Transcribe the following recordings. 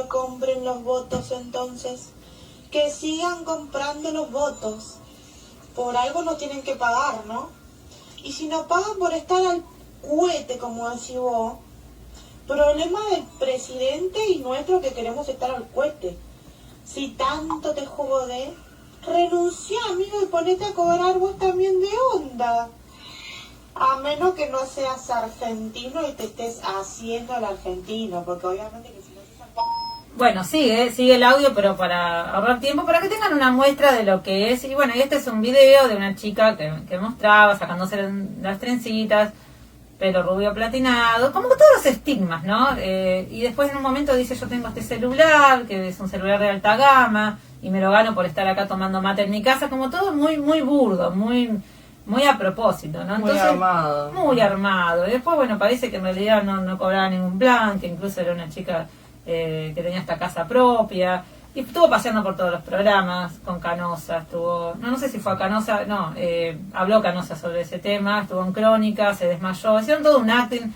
que compren los votos entonces. Que sigan comprando los votos. Por algo no tienen que pagar, ¿no? Y si no pagan por estar al cuete, como decís vos, problema del presidente y nuestro que queremos estar al cuete. Si tanto te jode, renuncia, amigo, y ponete a cobrar vos también de onda. A menos que no seas argentino y te estés haciendo el argentino, porque obviamente que si no seas argentino... Bueno, sigue el audio, pero para ahorrar tiempo, para que tengan una muestra de lo que es. Y bueno, y este es un video de una chica que mostraba, sacándose las trencitas, pelo rubio platinado, como todos los estigmas, ¿no? Y después en un momento dice, yo tengo este celular, que es un celular de alta gama, y me lo gano por estar acá tomando mate en mi casa, como todo muy burdo, muy a propósito, ¿no? Entonces, muy armado. Y después, bueno, parece que en realidad no cobraba ningún plan, que incluso era una chica que tenía esta casa propia. Y estuvo paseando por todos los programas con Canosa, no sé si fue a Canosa, habló Canosa sobre ese tema, estuvo en Crónica, se desmayó, hicieron todo un acting,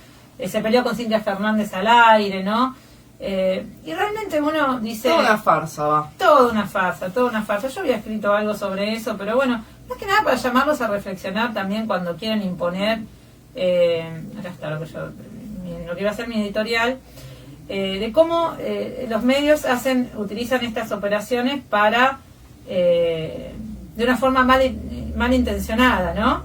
se peleó con Cintia Fernández al aire, ¿no? Y realmente uno dice... Toda una farsa, va. Toda una farsa. Yo había escrito algo sobre eso, pero bueno, más que nada para llamarlos a reflexionar también cuando quieren imponer, acá está lo que iba a ser mi editorial, de cómo los medios utilizan estas operaciones para, de una forma malintencionada, ¿no?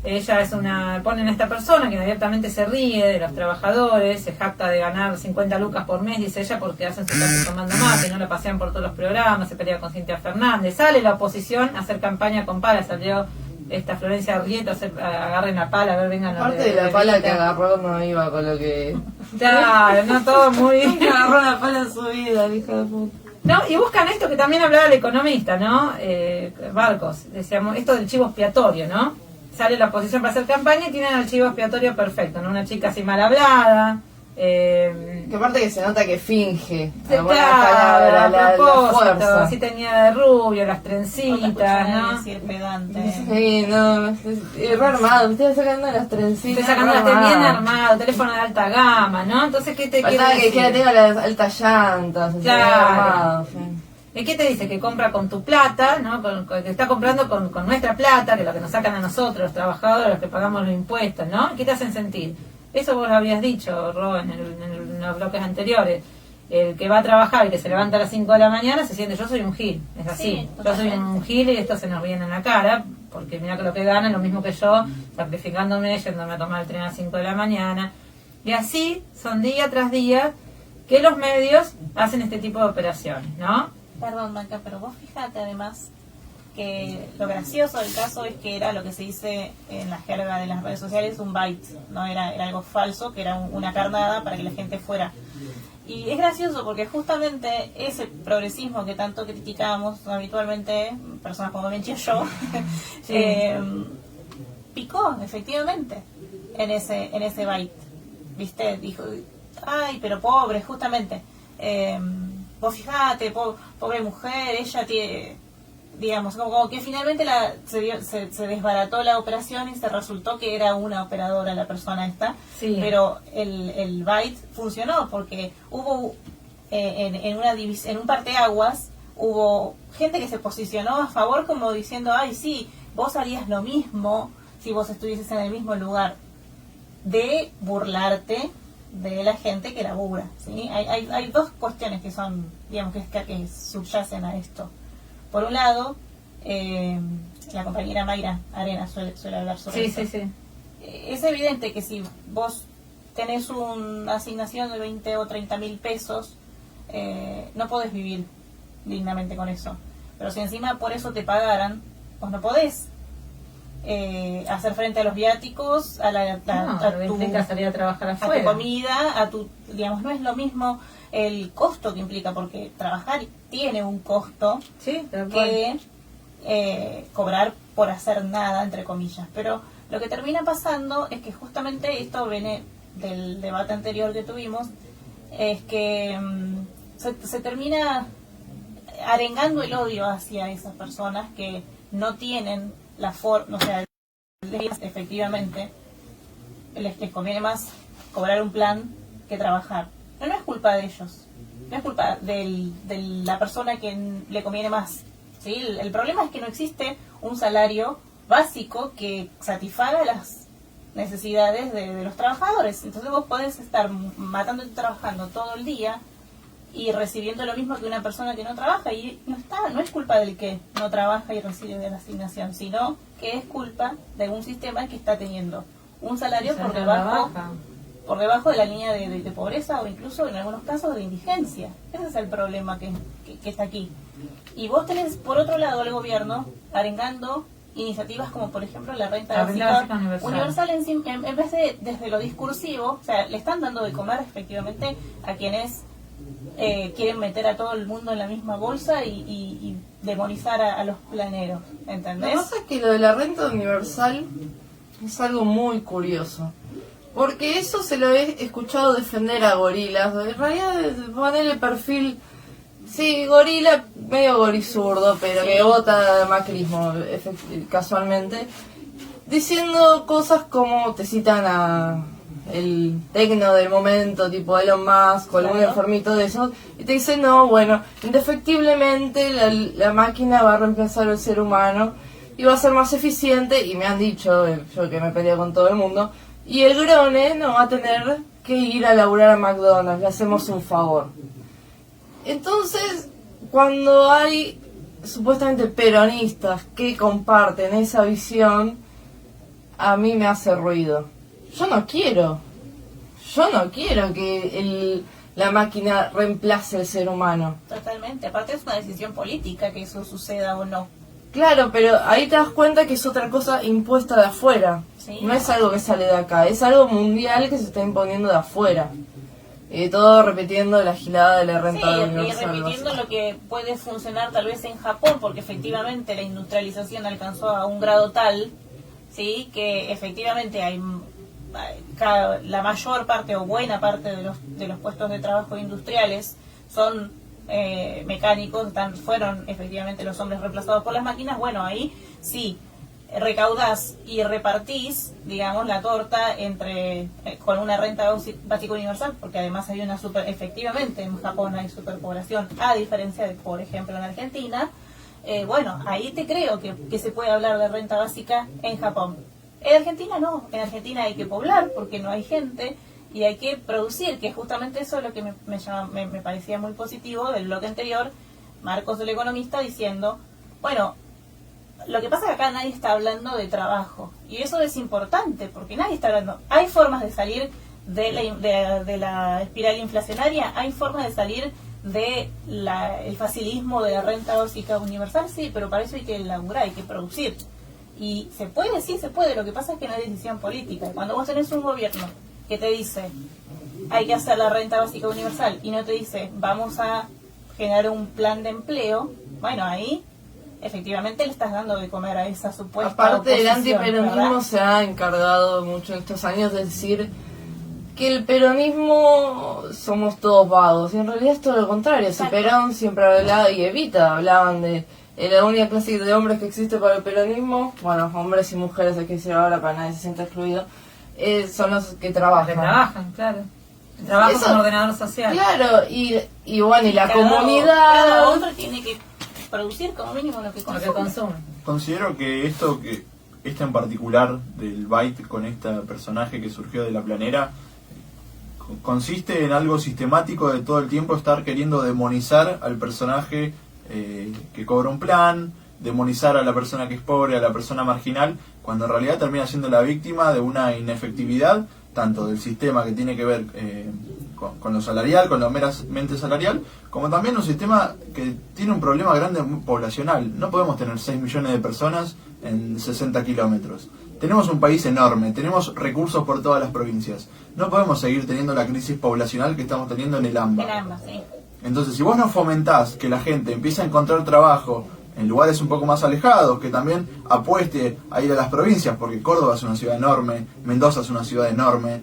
Ella ponen a esta persona que abiertamente se ríe de los trabajadores, se jacta de ganar 50 lucas por mes, dice ella, porque hacen su casa tomando mate, no la pasean por todos los programas, se pelea con Cintia Fernández, sale la oposición a hacer campaña con pala, salió esta Florencia Arrieta, agarren la pala, a ver, vengan. Aparte de la pala que agarró, no iba con lo que... Claro, no todo muy... agarró la pala en su vida, hija de puta. No, y buscan esto que también hablaba el economista, ¿no? Barcos, decíamos, esto del chivo expiatorio, ¿no? Sale la oposición para hacer campaña y tienen el chivo expiatorio perfecto, ¿no? Una chica así mal hablada. Que aparte que se nota que finge. La fuerza. Así tenía de rubio, las trencitas, ¿no? Decir pedante. Sí, no, es re armado. Me estoy sacando las trencitas. Estoy sacando las trencitas bien armado, teléfono de alta gama, ¿no? Entonces, ¿qué te quiere decir? Que tenga las altas llantas, claro. Armado, sí. ¿Qué te dice? Que compra con tu plata, ¿no? Que está comprando con nuestra plata, que es lo que nos sacan a nosotros, los trabajadores, los que pagamos los impuestos, ¿no? ¿Qué te hacen sentir? Eso vos lo habías dicho, Ro, en los bloques anteriores. El que va a trabajar y que se levanta a las 5 de la mañana se siente, yo soy un gil, es así. Sí, yo soy un gil y esto se nos ríen en la cara, porque mira que lo que gana es lo mismo que yo, sacrificándome, yéndome a tomar el tren a las 5 de la mañana. Y así son día tras día que los medios hacen este tipo de operaciones, ¿no? Perdón, Manca, pero vos fíjate además que lo gracioso del caso es que era lo que se dice en la jerga de las redes sociales un bait, no era algo falso, que era una carnada para que la gente fuera. Y es gracioso porque justamente ese progresismo que tanto criticamos habitualmente, personas como Benchi y yo, picó efectivamente en ese bait, ¿viste? Dijo, ay, pero pobre, justamente. Vos fijate, pobre mujer, ella tiene, digamos, como que finalmente se desbarató la operación y se resultó que era una operadora la persona esta, sí. Pero el byte funcionó porque hubo en un parteaguas hubo gente que se posicionó a favor como diciendo, ay sí, vos harías lo mismo si vos estuvieses en el mismo lugar, de burlarte de la gente que labura, ¿sí? Hay dos cuestiones que son, digamos, que subyacen a esto. Por un lado, la compañera Mayra Arena suele hablar sobre eso. Sí. Es evidente que si vos tenés una asignación de 20 o 30 mil pesos, no podés vivir dignamente con eso. Pero si encima por eso te pagaran, vos no podés hacer frente a los viáticos, salir a trabajar afuera, a tu comida, digamos, no es lo mismo el costo que implica, porque trabajar tiene un costo, sí, que cobrar por hacer nada, entre comillas. Pero lo que termina pasando es que justamente esto viene del debate anterior que tuvimos, es que se termina arengando el odio hacia esas personas que no tienen la forma, o sea, efectivamente les conviene más cobrar un plan que trabajar. Pero no es culpa de ellos, no es culpa de la persona que le conviene más. ¿Sí? El problema es que no existe un salario básico que satisfaga las necesidades de los trabajadores. Entonces vos podés estar matándote trabajando todo el día y recibiendo lo mismo que una persona que no trabaja, y no es culpa del que no trabaja y recibe de la asignación, sino que es culpa de un sistema que está teniendo un salario por debajo de la línea de pobreza, o incluso en algunos casos de indigencia. Ese es el problema que está aquí. Y vos tenés por otro lado al gobierno arengando iniciativas como por ejemplo la renta básica universal en vez de desde lo discursivo. O sea, le están dando de comer efectivamente a quienes quieren meter a todo el mundo en la misma bolsa y demonizar a los planeros, ¿entendés? Lo que pasa es que lo de la renta universal es algo muy curioso, porque eso se lo he escuchado defender a gorilas. En realidad, ponerle perfil, sí, gorila, medio gorizurdo, pero sí, que vota macrismo, casualmente, diciendo cosas como, te citan a el tecno del momento, tipo Elon Musk o algún enfermito de esos, y te dicen, no, bueno, indefectiblemente la máquina va a reemplazar al ser humano y va a ser más eficiente, y me han dicho, yo que me peleo con todo el mundo, y el grone no va a tener que ir a laburar a McDonald's, le hacemos un favor. Entonces, cuando hay supuestamente peronistas que comparten esa visión, a mí me hace ruido. Yo no quiero que la máquina reemplace al ser humano. Totalmente, aparte es una decisión política que eso suceda o no. Claro, pero ahí te das cuenta que es otra cosa impuesta de afuera. Sí, no es algo que sale de acá, es algo mundial que se está imponiendo de afuera. Todo repitiendo la gilada de la renta universal. Y repitiendo lo que puede funcionar tal vez en Japón, porque efectivamente la industrialización alcanzó a un grado tal, sí, que efectivamente hay la mayor parte o buena parte de los puestos de trabajo industriales son mecánicos, fueron efectivamente los hombres reemplazados por las máquinas. Bueno, ahí sí recaudás y repartís, digamos, la torta entre con una renta básica universal, porque además hay efectivamente en Japón hay superpoblación, a diferencia de, por ejemplo, en Argentina. Bueno, ahí te creo que se puede hablar de renta básica en Japón. En Argentina no, en Argentina hay que poblar porque no hay gente y hay que producir, que justamente eso es lo que me parecía muy positivo del bloque anterior, Marcos el economista diciendo, bueno, lo que pasa es que acá nadie está hablando de trabajo, y eso es importante porque nadie está hablando. Hay formas de salir de la espiral inflacionaria, hay formas de salir el facilismo de la renta básica universal, sí, pero para eso hay que laburar, hay que producir. Y se puede, sí se puede, lo que pasa es que no hay decisión política. Cuando vos tenés un gobierno que te dice hay que hacer la renta básica universal y no te dice vamos a generar un plan de empleo, bueno, ahí efectivamente le estás dando de comer a esa supuesta Aparte del antiperonismo, ¿verdad? Se ha encargado mucho en estos años de decir que el peronismo somos todos vagos, y en realidad es todo lo contrario. Si Perón siempre hablaba, y Evita hablaban de la única clase de hombres que existe para el peronismo, bueno, hombres y mujeres hay que decir ahora para nadie se sienta excluido, son los que trabajan. Que trabajan, claro. Trabajan como ordenador social. Claro, y bueno, y la comunidad... Cada otro tiene que producir como mínimo lo que consume. Considero que esto en particular del Byte con este personaje que surgió de la planera consiste en algo sistemático de todo el tiempo estar queriendo demonizar al personaje que cobra un plan, demonizar a la persona que es pobre, a la persona marginal, cuando en realidad termina siendo la víctima de una inefectividad tanto del sistema que tiene que ver con lo salarial, con lo meramente salarial, como también un sistema que tiene un problema grande poblacional. No podemos tener 6 millones de personas en 60 kilómetros. Tenemos un país enorme, tenemos recursos por todas las provincias. No podemos seguir teniendo la crisis poblacional que estamos teniendo en el AMBA. Sí. Entonces, si vos no fomentás que la gente empiece a encontrar trabajo en lugares un poco más alejados, que también apueste a ir a las provincias, porque Córdoba es una ciudad enorme, Mendoza es una ciudad enorme,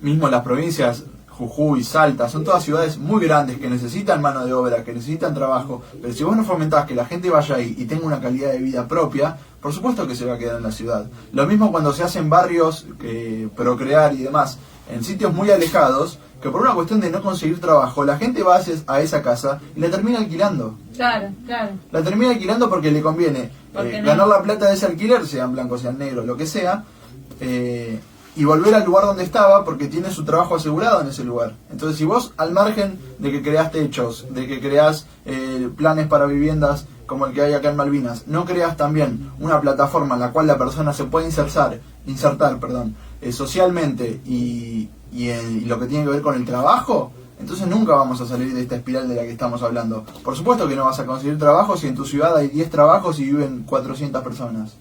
mismo las provincias, Jujuy, Salta, son todas ciudades muy grandes que necesitan mano de obra, que necesitan trabajo, pero si vos no fomentás que la gente vaya ahí y tenga una calidad de vida propia, por supuesto que se va a quedar en la ciudad. Lo mismo cuando se hacen barrios, procrear y demás, en sitios muy alejados, que por una cuestión de no conseguir trabajo, la gente va a esa casa y la termina alquilando. Claro, claro. La termina alquilando porque le conviene Porque ganar la plata de ese alquiler, sean blancos, sean negros, lo que sea, y volver al lugar donde estaba porque tiene su trabajo asegurado en ese lugar. Entonces, si vos, al margen de que creás techos, de que creás planes para viviendas como el que hay acá en Malvinas, no creás también una plataforma en la cual la persona se puede insertar socialmente y lo que tiene que ver con el trabajo, entonces nunca vamos a salir de esta espiral de la que estamos hablando. Por supuesto que no vas a conseguir trabajo si en tu ciudad hay 10 trabajos y viven 400 personas.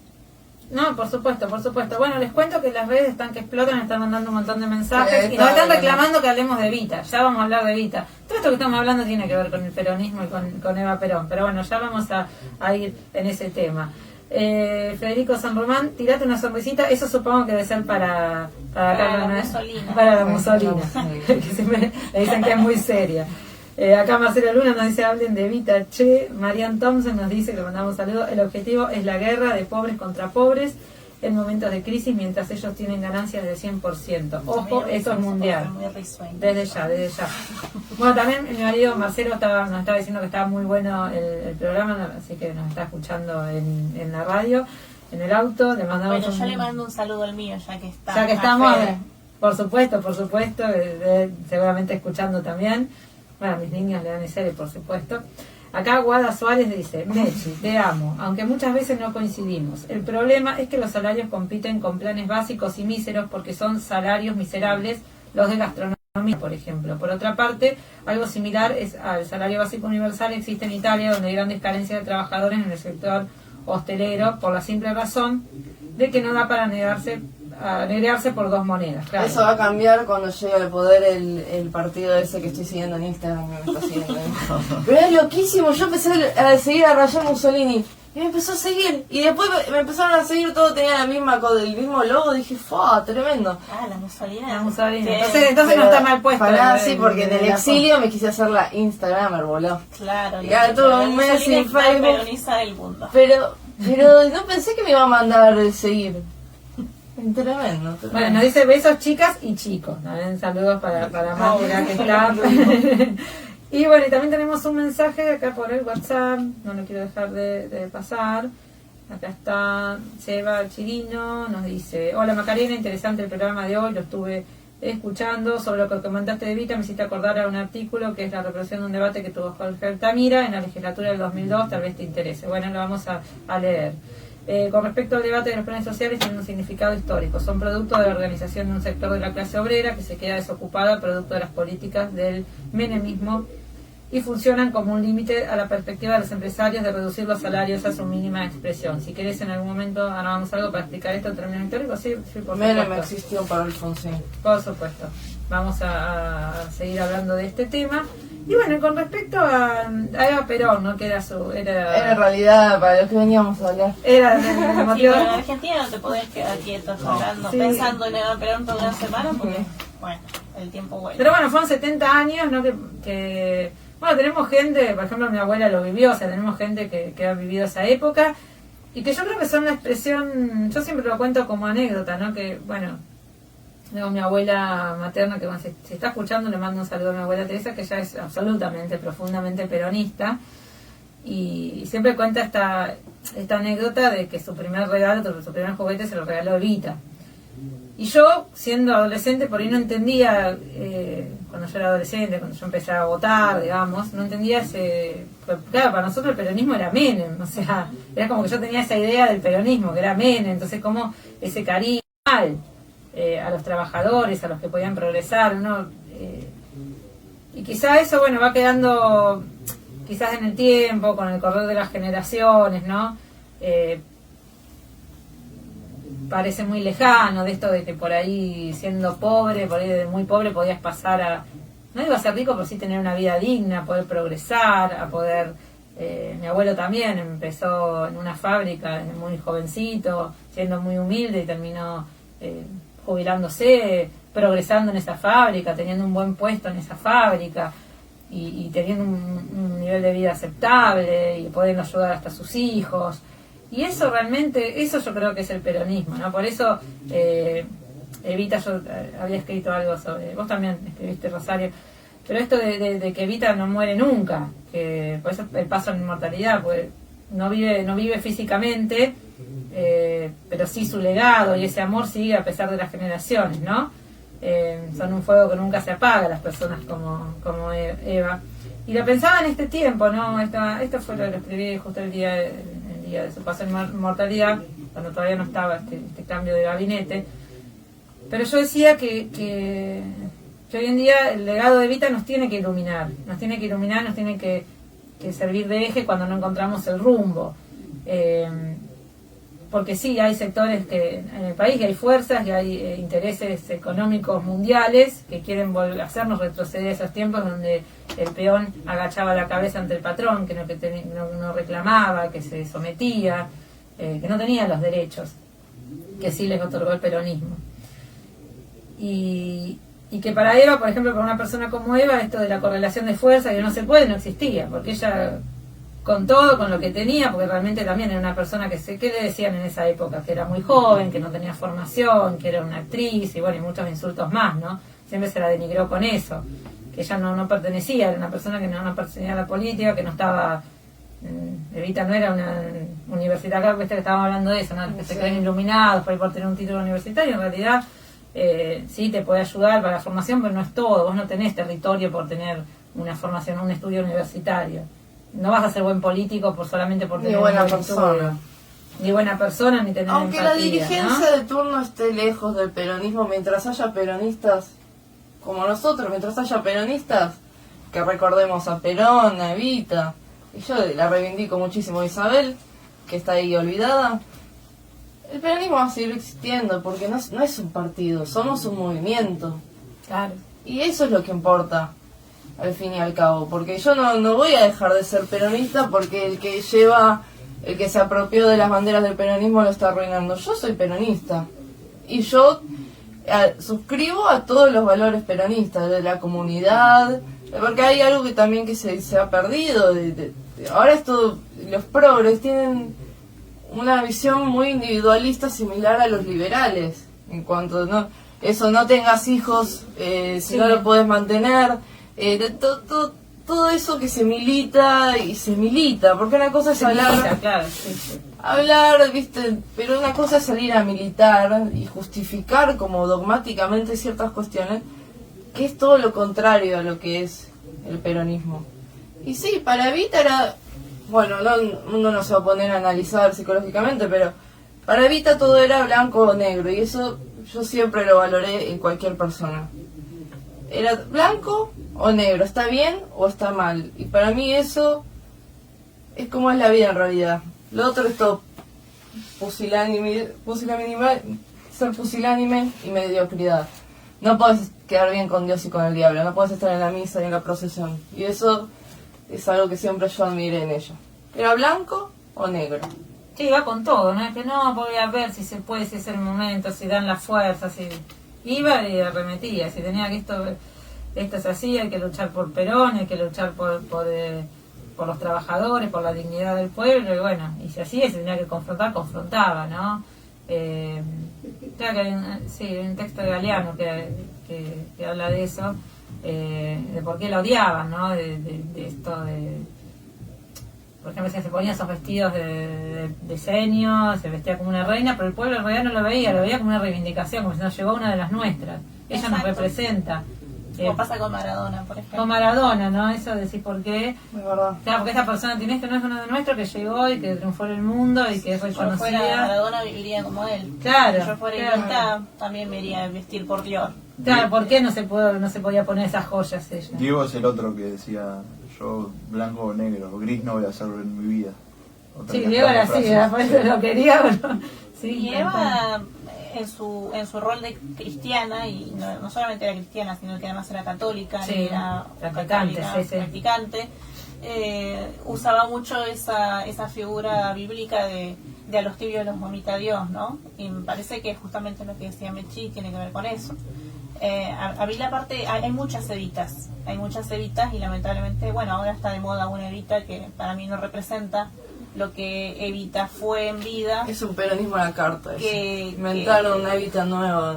No, por supuesto, por supuesto. Bueno, les cuento que las redes están que explotan, están mandando un montón de mensajes y nos están reclamando que hablemos de Evita. Ya vamos a hablar de Evita. Todo esto que estamos hablando tiene que ver con el peronismo y con Eva Perón, pero bueno, ya vamos a ir en ese tema. Federico San Román, tirate una sonrisita. Eso supongo que debe ser para la Mussolina. Para la Mussolina, que siempre le dicen que es muy seria. Acá Marcelo Luna nos dice: hablen de Evita, che. Marian Thompson nos dice, que le mandamos saludos: el objetivo es la guerra de pobres contra pobres en momentos de crisis, mientras ellos tienen ganancias del 100%. Ojo, eso es mundial. Desde ya. Bueno, también mi marido Marcelo nos estaba diciendo que estaba muy bueno el programa, así que nos está escuchando en la radio, en el auto. Le mandamos yo le mando un saludo al mío, ya que está. Ya que estamos, por supuesto, seguramente escuchando también. Bueno, mis niños le dan ese serie, por supuesto. Acá Guada Suárez dice: Mechi, te amo, aunque muchas veces no coincidimos. El problema es que los salarios compiten con planes básicos y míseros porque son salarios miserables los de gastronomía, por ejemplo. Por otra parte, algo similar es al salario básico universal existe en Italia, donde hay grandes carencias de trabajadores en el sector hostelero, por la simple razón de que no da para negarse por 2 monedas. Claro. Eso va a cambiar cuando llegue al poder el partido ese que estoy siguiendo en Instagram. Me está siguiendo. Pero es loquísimo. Yo empecé a seguir a Rayán Mussolini y me empezó a seguir. Y después me empezaron a seguir, todo tenía el mismo logo. Dije, ¡fua! Tremendo. La Mussolini. Entonces no está mal puesto. Sí, porque en el exilio me quise hacer la Instagramer, boludo. Claro. Ya todo un mes sin Facebook. Del mundo. Pero no pensé que me iba a mandar seguir. Tremendo. Bueno, nos dice: besos chicas y chicos. También saludos para Maura, que está. Y bueno, y también tenemos un mensaje acá por el WhatsApp, no lo quiero dejar de pasar. Acá está Seba Chirino, nos dice: hola Macarena, interesante el programa de hoy, lo estuve escuchando. Sobre lo que comentaste de Evita, me hiciste acordar a un artículo que es la reproducción de un debate que tuvo Jorge Altamira en la legislatura del 2002, tal vez te interese. Bueno, lo vamos a leer. Con respecto al debate de los planes sociales, tienen un significado histórico. Son producto de la organización de un sector de la clase obrera que se queda desocupada producto de las políticas del menemismo y funcionan como un límite a la perspectiva de los empresarios de reducir los salarios a su mínima expresión. Si querés en algún momento armamos algo para explicar esto en términos históricos, sí, por supuesto. Me existió para Alfonsín. Por supuesto. Vamos a seguir hablando de este tema. Y bueno, con respecto a Eva Perón, ¿no? Que era Era en realidad para lo que veníamos a hablar. Era el motivo. En Argentina no te podés quedar quietos hablando, pensando en Eva Perón toda una semana porque, bueno, el tiempo vuelve. Pero bueno, fueron 70 años, ¿no? Que bueno, tenemos gente, por ejemplo, mi abuela lo vivió, o sea, tenemos gente que ha vivido esa época y que yo creo que son una expresión, yo siempre lo cuento como anécdota, ¿no? Que, bueno, tengo mi abuela materna que, bueno, si está escuchando, le mando un saludo a mi abuela Teresa, que ella es absolutamente, profundamente peronista y siempre cuenta esta anécdota de que su primer regalo, su primer juguete se lo regaló Evita. Y yo, siendo adolescente, por ahí no entendía, cuando yo era adolescente, cuando yo empecé a votar, digamos, no entendía claro, para nosotros el peronismo era Menem, o sea, era como que yo tenía esa idea del peronismo, que era Menem, entonces como ese cariño a los trabajadores, a los que podían progresar, ¿no? Y quizá eso, bueno, va quedando quizás en el tiempo, con el correr de las generaciones, ¿no? Parece muy lejano de esto de que por ahí siendo pobre, por ahí de muy pobre podías pasar a, no iba a ser rico, pero sí tener una vida digna, poder progresar, a poder, mi abuelo también empezó en una fábrica muy jovencito, siendo muy humilde y terminó jubilándose, progresando en esa fábrica, teniendo un buen puesto en esa fábrica y teniendo un nivel de vida aceptable y pudiendo ayudar hasta a sus hijos. Y eso realmente, eso yo creo que es el peronismo, ¿no? Por eso Evita, yo había escrito algo sobre, vos también escribiste, Rosario, pero esto de que Evita no muere nunca, que por eso el paso en inmortalidad, pues no vive físicamente, pero sí su legado y ese amor sigue a pesar de las generaciones, ¿no? Son un fuego que nunca se apaga, las personas como Eva. Y lo pensaba en este tiempo, ¿no? Esto fue lo que escribí justo el día de su paso en inmortalidad, cuando todavía no estaba este cambio de gabinete. Pero yo decía que hoy en día el legado de Evita nos tiene que iluminar, nos tiene que servir de eje cuando no encontramos el rumbo. Porque sí, hay sectores en el país, que hay fuerzas, que hay intereses económicos mundiales que quieren hacernos retroceder a esos tiempos donde el peón agachaba la cabeza ante el patrón, que no reclamaba, que se sometía, que no tenía los derechos que sí les otorgó el peronismo. Y que para Eva, por ejemplo, para una persona como Eva, esto de la correlación de fuerza que no se puede, no existía, porque ella, con todo, con lo que tenía, porque realmente también era una persona ¿qué le decían en esa época? Que era muy joven, que no tenía formación, que era una actriz, y bueno, y muchos insultos más, ¿no? Siempre se la denigró con eso, que ella no pertenecía, era una persona que no pertenecía a la política, que no estaba... Evita no era una universitaria, que estábamos hablando de eso, ¿no? Que se creen iluminados por tener un título universitario, en realidad... sí, te puede ayudar para la formación, pero no es todo. Vos no tenés territorio por tener una formación, un estudio universitario. No vas a ser buen político solamente por tener ni buena un persona. estudio. Ni buena persona, ni tener Aunque empatía, la dirigencia ¿no? de turno esté lejos del peronismo, mientras haya peronistas como nosotros, mientras haya peronistas, que recordemos a Perón, a Evita, y yo la reivindico muchísimo a Isabel, que está ahí olvidada. El peronismo va a seguir existiendo porque no es un partido, somos un movimiento. Claro. Y eso es lo que importa, al fin y al cabo. Porque yo no voy a dejar de ser peronista porque el que se apropió de las banderas del peronismo lo está arruinando. Yo soy peronista. Y yo suscribo a todos los valores peronistas, de la comunidad. Porque hay algo que también que se ha perdido. Ahora los progres tienen... una visión muy individualista similar a los liberales, en cuanto no tengas hijos si no lo puedes mantener, todo eso que se milita, porque una cosa es hablar, viste, pero una cosa es salir a militar y justificar como dogmáticamente ciertas cuestiones, que es todo lo contrario a lo que es el peronismo. Y sí, para Evita era... Bueno, uno no se va a poner a analizar psicológicamente, pero para Evita todo era blanco o negro, y eso yo siempre lo valoré en cualquier persona. Era blanco o negro, está bien o está mal, y para mí eso es como es la vida en realidad. Lo otro es todo ser pusilánime y mediocridad. No puedes quedar bien con Dios y con el diablo, no puedes estar en la misa y en la procesión, y eso... es algo que siempre yo admiré en ella. ¿Era blanco o negro? Sí, va con todo, ¿no? Es que no, voy a ver si se puede, si es el momento, si dan las fuerzas, si... Iba y arremetía, si tenía que esto es así, hay que luchar por Perón, hay que luchar por los trabajadores, por la dignidad del pueblo, y bueno, y si así se tenía que confrontaba, ¿no? Creo que hay un texto de Galeano que habla de eso, de por qué la odiaban, ¿no? De esto de... Por ejemplo, se ponía esos vestidos de diseño, se vestía como una reina, pero el pueblo en realidad no lo veía como una reivindicación, como si nos llegó una de las nuestras. Ella Exacto. Nos representa. Como pasa con Maradona, por ejemplo. Con Maradona, ¿no? Eso de decir por qué. Es verdad. Claro, porque esta persona tiene esto, no es uno de nuestro, que llegó y que triunfó en el mundo y que es Si yo fuera reconocida. Maradona viviría como él. Claro, Si yo fuera claro. Evita, también me iría a vestir por Dior. Claro, ¿por qué no se podía poner esas joyas ella? Diego es el otro que decía, yo blanco o negro, gris no voy a hacer en mi vida. Otra Sí, de las Diego era así, frases. ¿verdad? Por eso lo quería, pero... Sí, Y Eva, en su rol de cristiana, y no solamente era cristiana, sino que además era católica, Sí, era practicante, católica, sí. practicante, usaba mucho esa figura bíblica de a los tibios los vomita Dios, ¿no? Y me parece que justamente lo que decía Mechi tiene que ver con eso. A mí la parte, hay muchas evitas y lamentablemente, bueno, ahora está de moda una evita que para mí no representa lo que Evita fue en vida. Es un peronismo a la carta. Que- Inventaron una Evita nueva.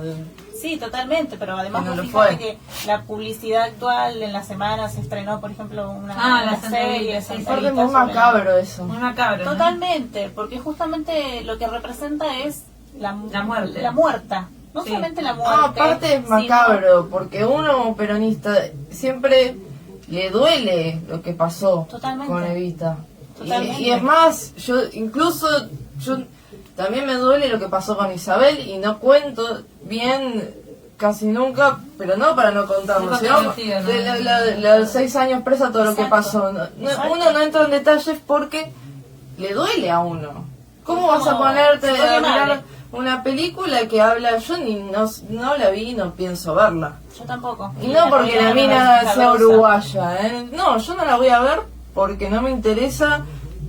Sí, totalmente, pero además Que no vos lo fíjate fue. que la publicidad actual en la semana se estrenó, por ejemplo, una la serie de sí, Aparte Santa es muy Evita sobre- macabro eso. Muy macabro, ¿no? Totalmente, porque justamente lo que representa es la muerte. La muerta. No Sí. solamente la muerte. Aparte es sino- macabro, porque uno peronista siempre le duele lo que pasó Totalmente. con Evita. Totalmente. Y es más, yo también me duele lo que pasó con Isabel y no cuento bien casi nunca, pero no para no contarlo, Nunca sino conocido, ¿no? de los 6 años presa todo lo que Exacto. pasó. Exacto. Uno no entra en detalles porque le duele a uno. ¿Cómo vas a Como- ponerte se a pone mirar mal. una película que habla? Yo no la vi y no pienso verla. Yo tampoco. Y no porque la mina sea sabrosa. uruguaya, ¿eh? No, yo no la voy a ver porque no me interesa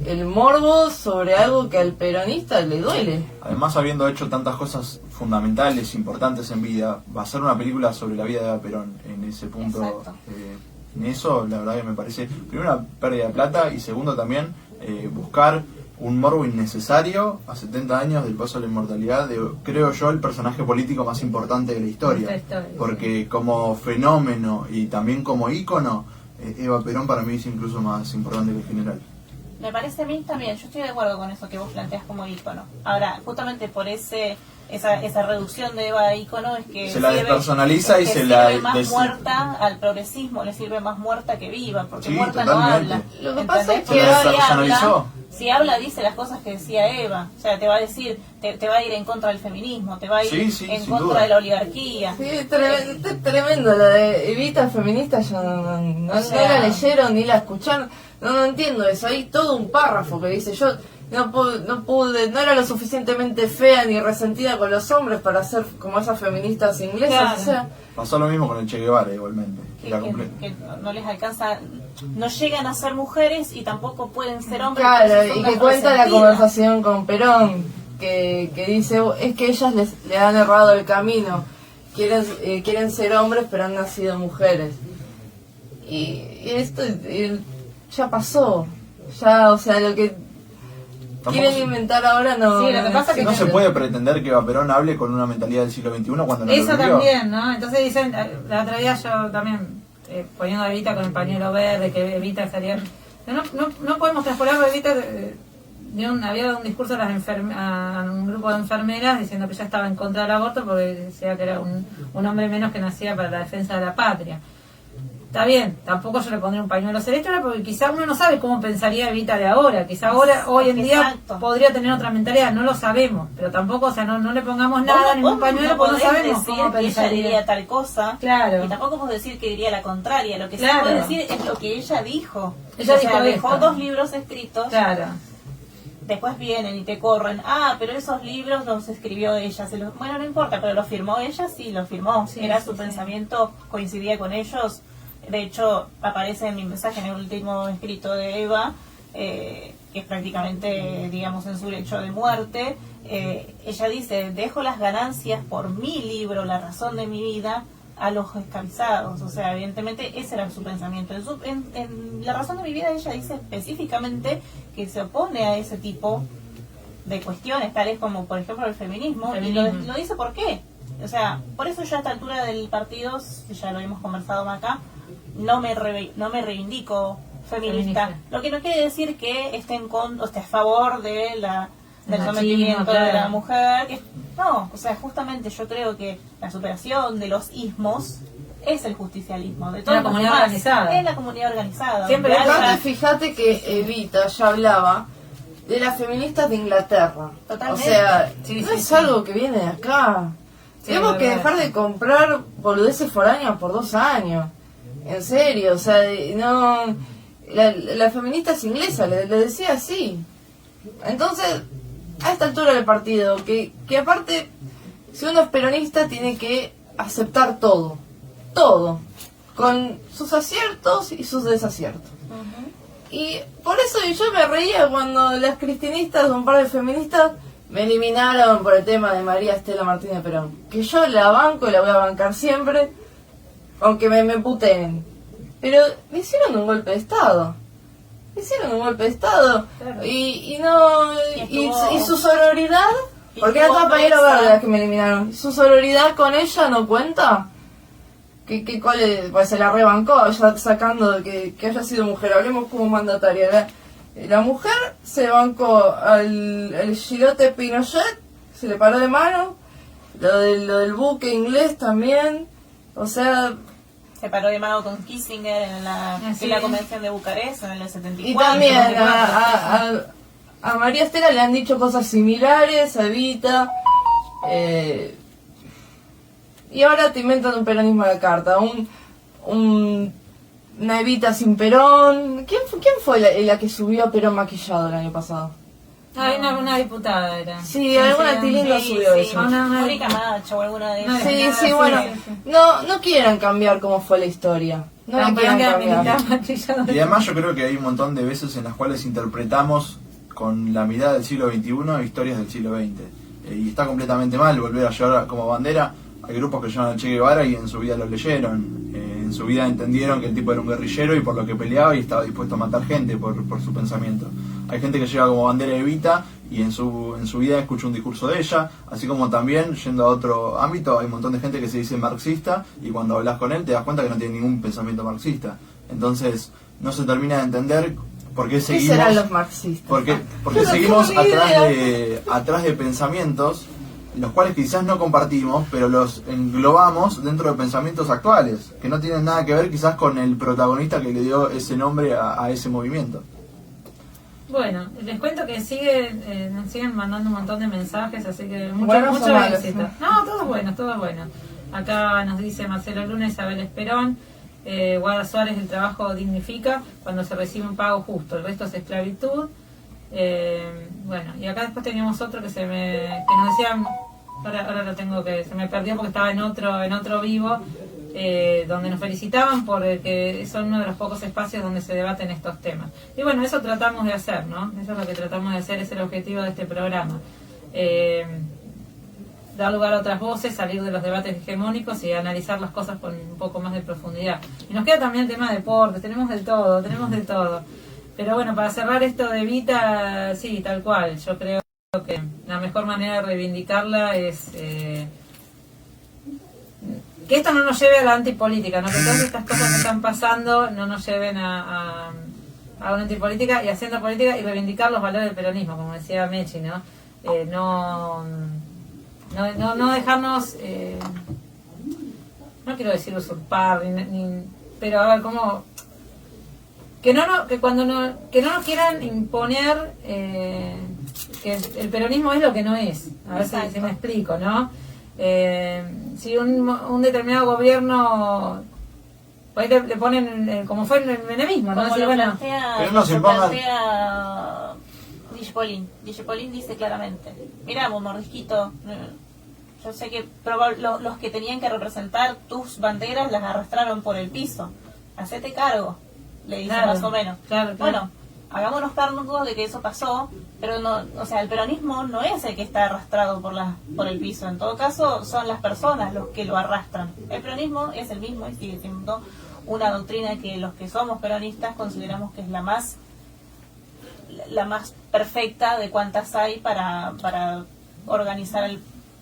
el morbo sobre algo que al peronista le duele. Además, habiendo hecho tantas cosas fundamentales, importantes en vida, va a ser una película sobre la vida de Eva Perón en ese punto. Exacto. En eso, la verdad que me parece, primero, una pérdida de plata y segundo también, buscar un morbo innecesario a 70 años del paso a la inmortalidad de, creo yo, el personaje político más importante de la historia. De la historia, Porque como fenómeno y también como ícono, Eva Perón para mí es incluso más importante que el general. Me parece a mí también, yo estoy de acuerdo con eso que vos planteas como ícono. Ahora, justamente por esa reducción de Eva a ícono es que Se la despersonaliza y que se la sirve más des- muerta al progresismo, le sirve más muerta que viva, porque Sí, muerta totalmente. no habla. Lo que pasa ¿Entendés? es Porque que Se la si despersonalizó. habla, si habla dice las cosas que decía Eva, o sea, te va a decir, te va a ir en contra del feminismo, te va a ir Sí, sí, en sin contra duda. de la oligarquía. Sí, tremendo, la de Evita feminista, ya no O sea- la leyeron ni la escucharon, no entiendo eso, hay todo un párrafo que dice, yo no era lo suficientemente fea ni resentida con los hombres para ser como esas feministas inglesas, Claro. o sea, Pasó lo mismo con el Che Guevara igualmente. Que, Era que- completo. que no les alcanza, no llegan a ser mujeres y tampoco pueden ser hombres. claro, entonces son y que las cuenta la resentidas. conversación con Perón, que dice, es que ellas le han errado el camino, quieren ser hombres pero han nacido mujeres. Y esto ya pasó, ya, o sea, lo que Tampoco quieren se- inventar ahora no. Sí, lo que pasa es que No se puede pretender que Eva Perón hable con una mentalidad del siglo XXI cuando no Eso lo vivió. también, ¿no? Entonces dicen, la otra día yo también, poniendo a Evita con el pañuelo verde, que Evita estaría... No podemos transponerlo, Evita había dado un discurso a un grupo de enfermeras diciendo que ya estaba en contra del aborto porque decía que era un hombre menos que nacía para la defensa de la patria. Está bien, tampoco yo le pondría un pañuelo celeste ahora porque quizá uno no sabe cómo pensaría Evita de ahora. Quizá ahora, hoy en día, Exacto. podría tener otra mentalidad, no lo sabemos. Pero tampoco, o sea, no le pongamos nada, ningún pañuelo, porque no podés sabemos decir cómo que ella pensaría. diría tal cosa. Claro. Y tampoco podés decir que diría la contraria. Lo que sí Claro. podés decir es lo que ella dijo. Ella o sea, dijo dejó esto. 2 libros escritos. Claro. Después vienen y te corren. Ah, pero esos libros los escribió ella. Bueno, no importa, pero los firmó ella, sí, los firmó. Sí, Era sí, su sí. pensamiento, coincidía con ellos. De hecho, aparece en mi mensaje en el último escrito de Eva, que es prácticamente, digamos, en su lecho de muerte. Ella dice, dejo las ganancias por mi libro, La razón de mi vida, a los esclavizados. O sea, evidentemente ese era su pensamiento. En La razón de mi vida ella dice específicamente que se opone a ese tipo de cuestiones, tales como, por ejemplo, el feminismo. Y lo dice por qué. O sea, por eso yo a esta altura del partido, ya lo hemos conversado más acá, no me reivindico feminista. Lo que no quiere decir que esté esté a favor de del machismo, sometimiento claro. de la mujer. No, o sea, justamente yo creo que la superación de los ismos es el justicialismo. De toda la comunidad organizada. Es la comunidad organizada. Siempre donde Aparte, haya- fíjate que Evita ya hablaba de las feministas de Inglaterra. Totalmente. O sea, Sí, no sí, es sí. algo que viene de acá. Sí, Tenemos que verdad. dejar de comprar boludeces foráneas por 2 años. En serio, o sea, no. La feminista es inglesa, le decía así. Entonces, a esta altura del partido, que aparte, si uno es peronista, tiene que aceptar todo. Todo. Con sus aciertos y sus desaciertos. Y por eso yo me reía cuando las cristianistas, un par de feministas, me eliminaron por el tema de María Estela Martínez Perón. Que yo la banco y la voy a bancar siempre, aunque me puteen. Pero me hicieron un golpe de Estado. hicieron un golpe de estado. Claro. Y no Y estuvo- y su sororidad, y porque era estuvo toda pañuelo presa. verde la que me eliminaron. ¿Y su sororidad con ella no cuenta? ¿Cuál es? Pues se la rebancó, ya sacando de que haya sido mujer. Hablemos como mandataria. La mujer se bancó al Girote Pinochet, se le paró de mano. Lo del buque inglés también. O sea, Se paró de mano con Kissinger en Sí. la convención de Bucarest en el 74. y también a María Estela le han dicho cosas similares, a Evita. Y ahora te inventan un peronismo a la carta. Una Evita sin Perón. ¿Quién fue la que subió a Perón maquillado el año pasado? Ah, una diputada era. Sí, alguna tilinda subió eso. Una- Mónica Macho o alguna de No, esas. Sí, nada, sí, bueno. sí. No quieran cambiar cómo fue la historia. No la quieran cambiar. Y además yo creo que hay un montón de veces en las cuales interpretamos con la mirada del siglo XXI historias del siglo XX. Y está completamente mal volver a llevar como bandera. Hay grupos que llevan a Che Guevara y en su vida lo leyeron. En su vida entendieron que el tipo era un guerrillero y por lo que peleaba y estaba dispuesto a matar gente por su pensamiento. Hay gente que lleva como bandera Evita y en su vida escucha un discurso de ella, así como también, yendo a otro ámbito, hay un montón de gente que se dice marxista y cuando hablas con él te das cuenta que no tiene ningún pensamiento marxista. Entonces no se termina de entender por qué ¿Qué seguimos... serán los marxistas? Porque No seguimos tengo ni atrás de pensamientos los cuales quizás no compartimos, pero los englobamos dentro de pensamientos actuales, que no tienen nada que ver quizás con el protagonista que le dio ese nombre a ese movimiento. Bueno, les cuento que nos siguen mandando un montón de mensajes, así que ¿Buenos mucho o malos? éxito. No, todo bueno, todo bueno. Acá nos dice Marcelo Luna, Isabel Esperón, Guada Suárez, el trabajo dignifica cuando se recibe un pago justo, el resto es esclavitud. Bueno, y acá después teníamos otro que nos decía, ahora lo tengo se me perdió porque estaba en otro vivo, donde nos felicitaban porque son uno de los pocos espacios donde se debaten estos temas. Y bueno, eso tratamos de hacer, ¿no? Eso es lo que tratamos de hacer, es el objetivo de este programa. Dar lugar a otras voces, salir de los debates hegemónicos y analizar las cosas con un poco más de profundidad. Y nos queda también el tema de deportes, tenemos de todo. Pero bueno, para cerrar esto de Evita, sí, tal cual, yo creo que la mejor manera de reivindicarla es que esto no nos lleve a la antipolítica, ¿no? Que todas estas cosas que están pasando no nos lleven a una antipolítica y haciendo política y reivindicar los valores del peronismo, como decía Mechi, ¿no? No dejarnos, no quiero decir usurpar, pero a ver, como que no nos quieran imponer que el peronismo es lo que no es. A ver si me explico, ¿no? Si un determinado gobierno pues le ponen como fue el menemismo, ¿no? Como Así, lo bueno, plantea, Pero no se impongan. Dijipolín. Dijipolín dice claramente, mira, vos mordisquito, yo sé que los que tenían que representar tus banderas las arrastraron por el piso. Hacete cargo, le dice Claro, más o menos. claro. Bueno, hagámonos cargos de que eso pasó, pero no, o sea, el peronismo no es el que está arrastrado por el piso. En todo caso, son las personas los que lo arrastran. El peronismo es el mismo y sigue siendo una doctrina que los que somos peronistas consideramos que es la más perfecta de cuantas hay para organizar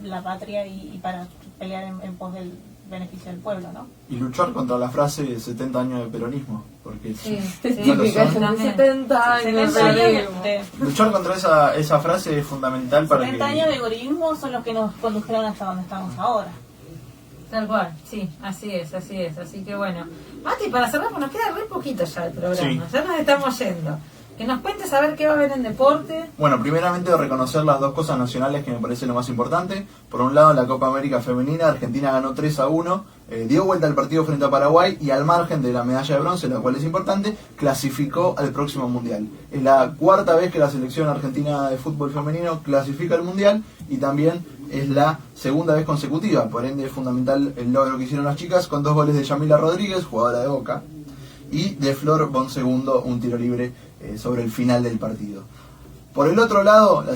la patria y para pelear en pos del beneficio del pueblo, ¿no? Y luchar contra la frase de 70 años de peronismo, porque sí, Es sí, típica, son. es de 70 años. 70 años peronismo. luchar contra esa frase es fundamental para 70 que... años de gorilismo son los que nos condujeron hasta donde estamos ahora. tal cual, sí, así es. Así que bueno, Mati, para cerrar, pues nos queda re poquito ya el programa, Sí. ya nos estamos yendo. Que nos cuentes a ver qué va a haber en deporte. Bueno, primeramente reconocer las dos cosas nacionales que me parece lo más importante. Por un lado, en la Copa América Femenina, Argentina ganó 3-1, dio vuelta al partido frente a Paraguay y al margen de la medalla de bronce, lo cual es importante, clasificó al próximo Mundial. Es la cuarta vez que la selección argentina de fútbol femenino clasifica al Mundial y también es la segunda vez consecutiva. Por ende, es fundamental el logro que hicieron las chicas con 2 goles de Yamila Rodríguez, jugadora de Boca, y de Flor Bonsegundo, un tiro libre sobre el final del partido. Por el otro lado, la